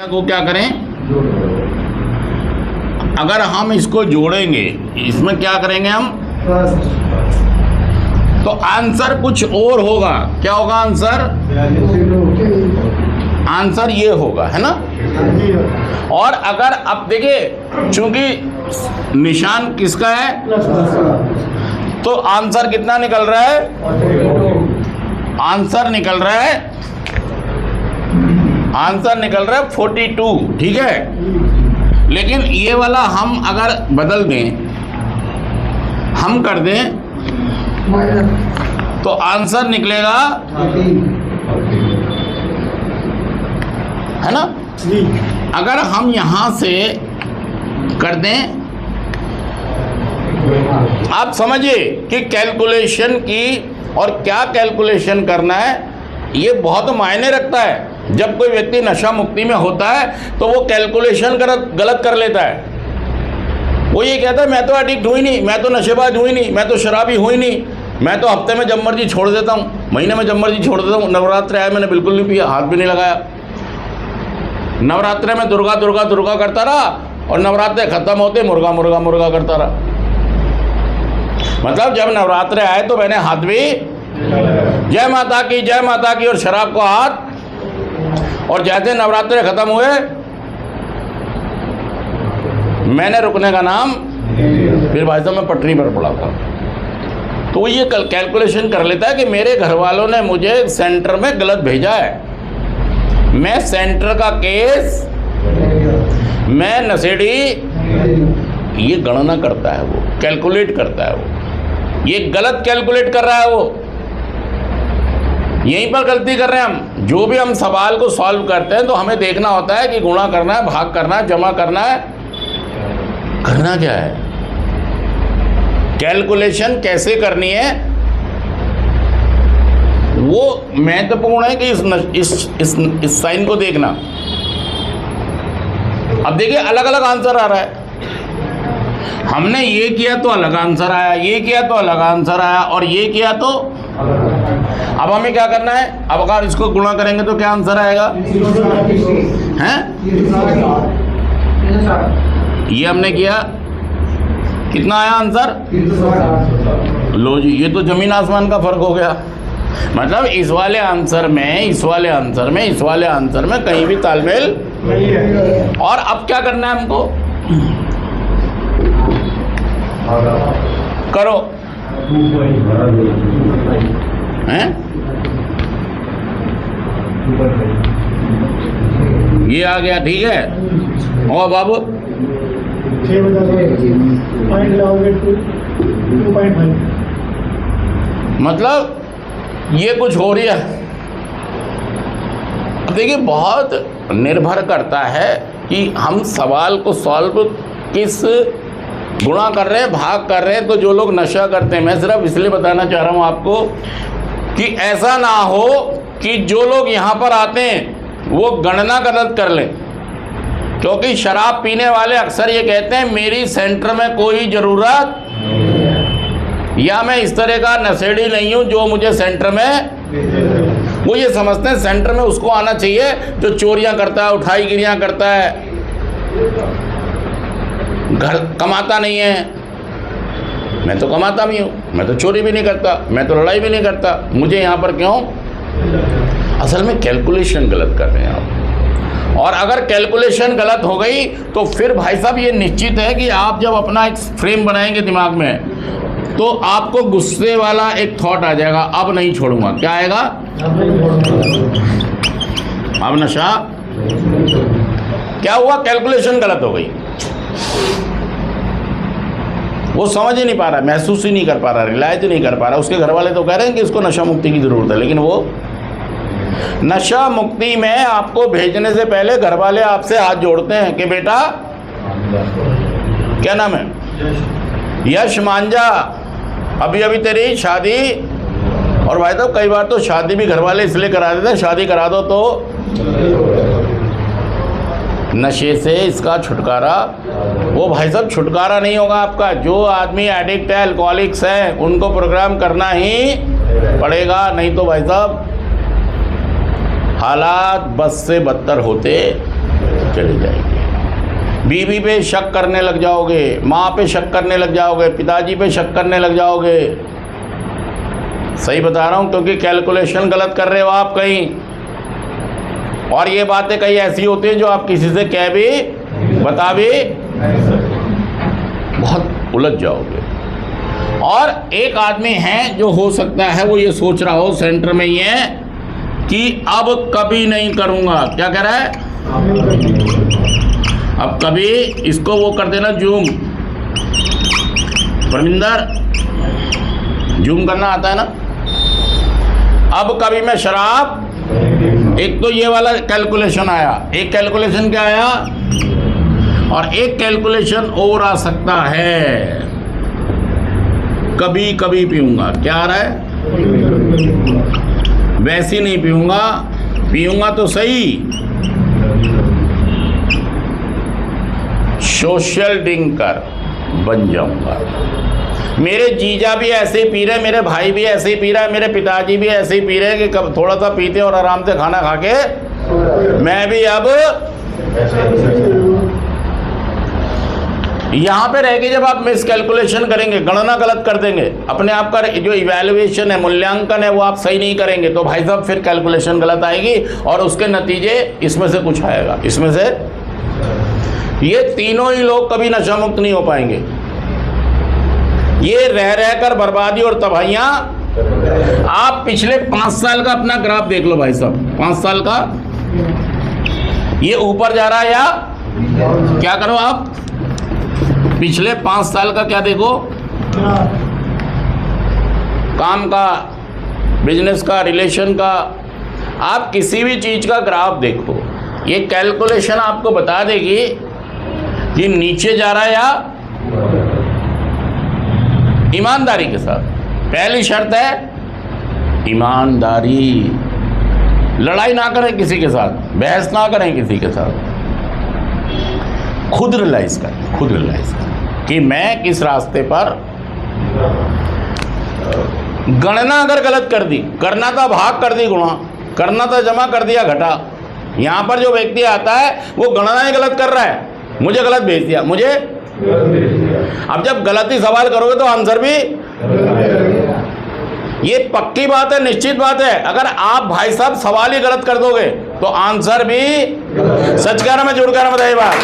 को क्या करें, अगर हम इसको जोड़ेंगे, इसमें क्या करेंगे हम, तो आंसर कुछ और होगा। क्या होगा आंसर? आंसर ये होगा, है ना। और अगर अब देखिए, चूंकि निशान किसका है, तो आंसर कितना निकल रहा है, आंसर निकल रहा है 42, ठीक है। लेकिन ये वाला हम अगर बदल दें, हम कर दें, तो आंसर निकलेगा, है ना। अगर हम यहां से कर दें, आप समझिए कि कैलकुलेशन की और क्या कैलकुलेशन करना है, ये बहुत मायने रखता है। जब कोई व्यक्ति नशा मुक्ति में होता है तो वो कैलकुलेशन गलत कर लेता है। वो ये कहता है मैं तो एडिक्ट हुई नहीं, मैं तो नशेबाज हुई नहीं, मैं तो शराबी हुई नहीं, मैं तो हफ्ते में जब मर्जी छोड़ देता हूँ, महीने में जब मर्जी छोड़ देता हूँ। नवरात्र आए मैंने बिल्कुल नहीं पिया, हाथ भी नहीं लगाया। नवरात्रे में दुर्गा दुर्गा दुर्गा करता रहा और नवरात्रे खत्म होते मुर्गा मुर्गा मुर्गा करता रहा। मतलब जब नवरात्रे आए तो मैंने हाथ भी जय माता की जय माता की और शराब को हाथ, और जैसे नवरात्रे खत्म हुए मैंने रुकने का नाम, फिर भाई साहब मैं पटरी पर पड़ा था। तो ये कैलकुलेशन कर लेता है कि मेरे घर वालों ने मुझे सेंटर में गलत भेजा है, मैं सेंटर का केस, मैं नशेड़ी, ये गणना करता है, वो कैलकुलेट करता है, वो ये गलत कैलकुलेट कर रहा है। वो यहीं पर गलती कर रहे हैं हम। जो भी हम सवाल को सॉल्व करते हैं तो हमें देखना होता है कि गुणा करना है, भाग करना है, जमा करना है, करना क्या है, कैलकुलेशन कैसे करनी है, वो महत्वपूर्ण है कि इस साइन को देखना। अब देखिए अलग अलग आंसर आ रहा है। हमने ये किया तो अलग आंसर आया, ये किया तो अलग आंसर आया, और ये किया तो। अब हमें क्या करना है, अब अगर इसको गुणा करेंगे तो क्या आंसर आएगा, हैं? ये हमने किया, कितना आया आंसर? लो जी, ये तो जमीन आसमान का फर्क हो गया। मतलब इस वाले आंसर में, इस वाले आंसर में, इस वाले आंसर में कहीं भी तालमेल नहीं है। और अब क्या करना है हमको, करो, हैं? ये आ गया, ठीक है। और बाबू मतलब ये कुछ हो रही है। देखिए बहुत निर्भर करता है कि हम सवाल को सॉल्व किस गुणा कर रहे हैं, भाग कर रहे हैं। तो जो लोग नशा करते हैं, मैं सिर्फ इसलिए बताना चाह रहा हूँ आपको कि ऐसा ना हो कि जो लोग यहाँ पर आते हैं वो गणना गलत कर लें। क्योंकि शराब पीने वाले अक्सर ये कहते हैं मेरी सेंटर में कोई ज़रूरत, या मैं इस तरह का नशेड़ी नहीं हूँ जो मुझे सेंटर में, वो ये समझते हैं सेंटर में उसको आना चाहिए जो चोरियाँ करता है, उठाई गिरियाँ करता है, घर कमाता नहीं है। मैं तो कमाता भी हूँ, मैं तो चोरी भी नहीं करता, मैं तो लड़ाई भी नहीं करता, मुझे यहाँ पर क्यों? असल में कैलकुलेशन गलत कर रहे हैं आप। और अगर कैलकुलेशन गलत हो गई तो फिर भाई साहब ये निश्चित है कि आप जब अपना एक फ्रेम बनाएंगे दिमाग में तो आपको गुस्से वाला एक थॉट आ जाएगा, अब नहीं छोड़ूंगा। क्या आएगा? अब नशा। क्या हुआ? कैलकुलेशन गलत हो गई। वो समझ ही नहीं पा रहा, महसूस ही नहीं कर पा रहा, रियलाइज ही नहीं कर पा रहा। उसके घर वाले तो कह रहे हैं कि इसको नशा मुक्ति की ज़रूरत है, लेकिन वो नशा मुक्ति में आपको भेजने से पहले घर वाले आपसे हाथ जोड़ते हैं कि बेटा, क्या नाम है, यश मांझा, अभी अभी तेरी शादी। और भाई साहब कई बार तो शादी भी घर वाले इसलिए करा देते हैं, शादी करा दो तो नशे से इसका छुटकारा। वो भाई साहब छुटकारा नहीं होगा आपका। जो आदमी एडिक्ट है, अल्कोहलिक्स है, उनको प्रोग्राम करना ही पड़ेगा, नहीं तो भाई साहब हालात बस से बदतर होते चली जाएगी। बीवी पे शक करने लग जाओगे, माँ पे शक करने लग जाओगे, पिताजी पे शक करने लग जाओगे। सही बता रहा हूँ, क्योंकि कैलकुलेशन गलत कर रहे हो आप कहीं, और ये बातें कई ऐसी होती हैं जो आप किसी से कह भी बता भी बहुत उलझ जाओगे। और एक आदमी है जो हो सकता है वो ये सोच रहा हो सेंटर में ये कि अब कभी नहीं करूँगा। क्या कह रहा है? अब कभी, इसको वो कर देना जूम। परमिंदर, जूम करना आता है ना? अब कभी मैं शराब, एक तो ये वाला कैलकुलेशन आया, एक कैलकुलेशन क्या आया, और एक कैलकुलेशन और आ सकता है, कभी कभी पीऊंगा। क्या आ रहा है? वैसे नहीं पीऊंगा, पीऊंगा तो सही, सोशल ड्रिंकर बन जाऊंगा। मेरे जीजा भी ऐसे ही पी रहे, मेरे भाई भी ऐसे ही पी रहा है, मेरे पिताजी भी ऐसे ही पी रहे हैं कि कब थोड़ा सा पीते और आराम से खाना खा के मैं भी अब यहाँ पे रह के जब आप मिस कैलकुलेशन करेंगे, गणना गलत कर देंगे, अपने आप का जो इवैल्यूएशन है, मूल्यांकन है, वो आप सही नहीं करेंगे, तो भाई साहब फिर कैलकुलेशन गलत आएगी और उसके नतीजे इसमें से कुछ आएगा। इसमें से ये तीनों ही लोग कभी नशा मुक्त नहीं हो पाएंगे। ये रह रहकर बर्बादी और तबाहियां। आप पिछले 5 साल का अपना ग्राफ देख लो भाई साहब, 5 साल का, ये ऊपर जा रहा है या क्या करो आप? पिछले 5 साल का क्या देखो, काम का, बिजनेस का, रिलेशन का, आप किसी भी चीज का ग्राफ देखो, ये कैलकुलेशन आपको बता देगी कि नीचे जा रहा है या ईमानदारी के साथ। पहली शर्त है ईमानदारी, लड़ाई ना करें किसी के साथ, बहस ना करें किसी के साथ, खुद रियलाइज करें कि मैं किस रास्ते पर। गणना अगर गलत कर दी, करना था भाग कर दी गुणा, करना था जमा कर दिया घटा। यहां पर जो व्यक्ति आता है वो गणना ही गलत कर रहा है, मुझे गलत भेज दिया, मुझे। अब जब गलत ही सवाल करोगे तो आंसर भी, ये पक्की बात है, निश्चित बात है। अगर आप भाई साहब सवाल ही गलत कर दोगे तो आंसर भी, सच कह रहा मैं, झूठ कह रहा बताइए बात,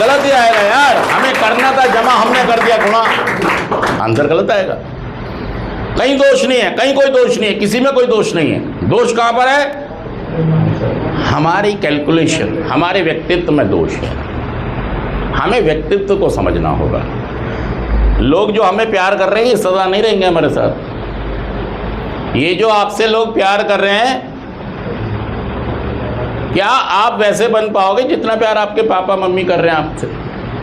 गलत ही आएगा यार। हमें करना था जमा, हमने कर दिया गुणा, आंसर गलत आएगा। कहीं दोष नहीं है, कहीं कोई दोष नहीं है, किसी में कोई दोष नहीं है। दोष कहां पर है? हमारी कैलकुलेशन, हमारे व्यक्तित्व में दोष है। हमें व्यक्तित्व को समझना होगा। लोग जो हमें प्यार कर रहे हैं ये सदा नहीं रहेंगे हमारे साथ। ये जो आपसे लोग प्यार कर रहे हैं, क्या आप वैसे बन पाओगे जितना प्यार आपके पापा मम्मी कर रहे हैं आपसे,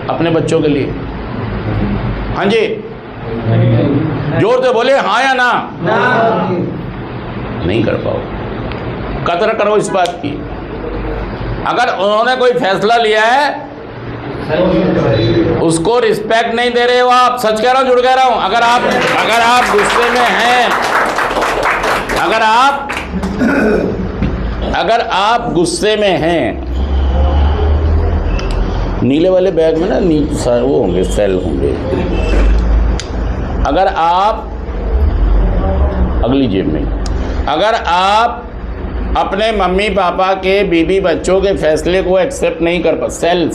अपने बच्चों के लिए? हाँ जी, जोर से बोले, हाँ या ना? नहीं कर पाओगे। कदर करो इस बात की। अगर उन्होंने कोई फैसला लिया है उसको रिस्पेक्ट नहीं दे रहे हो आप। सच कह रहा हूं, झूठ कह रहा हूं? अगर आप गुस्से में हैं, अगर आप गुस्से में हैं, नीले वाले बैग में ना वो होंगे, सेल होंगे। अगर आप, अगली जेब में, अगर आप अपने मम्मी पापा के, बीवी बच्चों के फैसले को एक्सेप्ट नहीं कर पा, सेल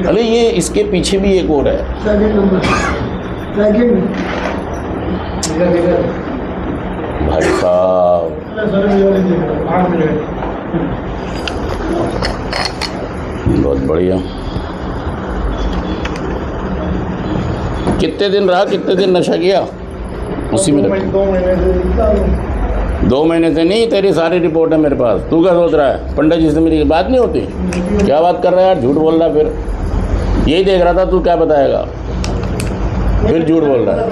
अरे ये इसके पीछे भी एक और है। भाई साहब, बहुत बढ़िया। कितने दिन रहा, कितने दिन नशा किया? उसी में 2 महीने से नहीं, तेरी सारी रिपोर्ट है मेरे पास। तू क्या सोच रहा है? पंडित जी से मेरी बात नहीं होती? क्या बात कर रहा है यार, झूठ बोल रहा है। फिर यही देख रहा था तू क्या बताएगा, फिर झूठ बोल रहा है।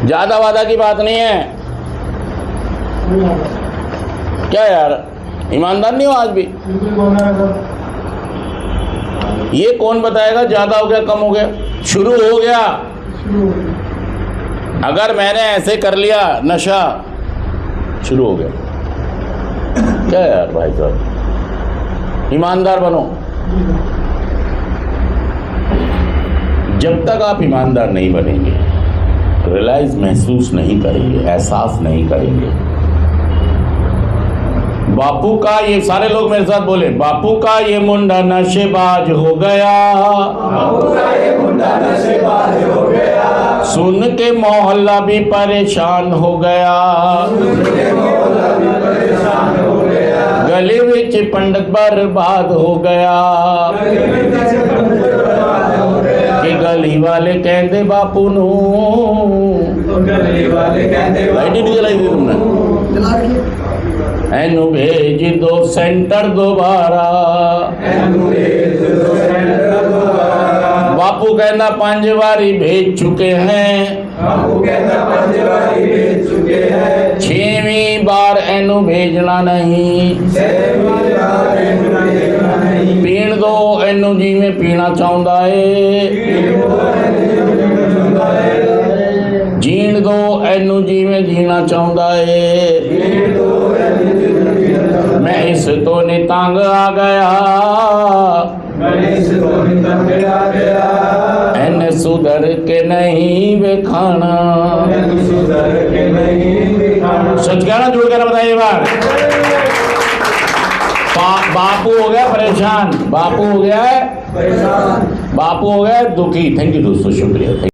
ज़्यादा वादा की बात नहीं है क्या यार, ईमानदार नहीं हो आज भी? ये कौन बताएगा ज़्यादा हो गया कम हो गया? शुरू हो गया। अगर मैंने ऐसे कर लिया, नशा शुरू हो गया। क्या यार भाई साहब, ईमानदार बनो। जब तक आप ईमानदार नहीं बनेंगे, रियलाइज महसूस नहीं करेंगे, एहसास नहीं करेंगे। बापू का ये, सारे लोग मेरे साथ बोले, बापू का ये मुंडा नशेबाज हो गया, बापू का ये मुंडा नशेबाज हो गया, सुन के मोहल्ला भी परेशान हो गया, सुन के मोहल्ला भी परेशान हो गया, गली विच पंडित बर्बाद हो गया, गली विच पंडित बर्बाद हो गया, कि गली वाले कहते बापू नू, गली वाले कहते लाइट नहीं जलाई थी तुमने, एनू भेज दो सेंटर दोबारा, एनू भेज दो सेंटर दोबारा, बापू कहना 5 बारी भेज चुके हैं, बापू कहता 5 बारी भेज चुके हैं, 6वीं बार एनू भेजना नहीं, 6वीं बार एनू भेजना नहीं, पीण दो एनू जिवें पीना चाहुंदा है, जीण दो एनू जिवें जीना चाहुंदा है, मैं इस तो नहीं तंग आ गया, मैं इस तो नहीं तंग आ गया, एन सुधर के नहीं बेखाना, एन सुधर के नहीं दिखाना। सच कहना जोड़ कर बताइए बार। बापू हो गया परेशान, बापू हो गया परेशान, बापू हो गया दुखी। थैंक यू दोस्तों, शुक्रिया।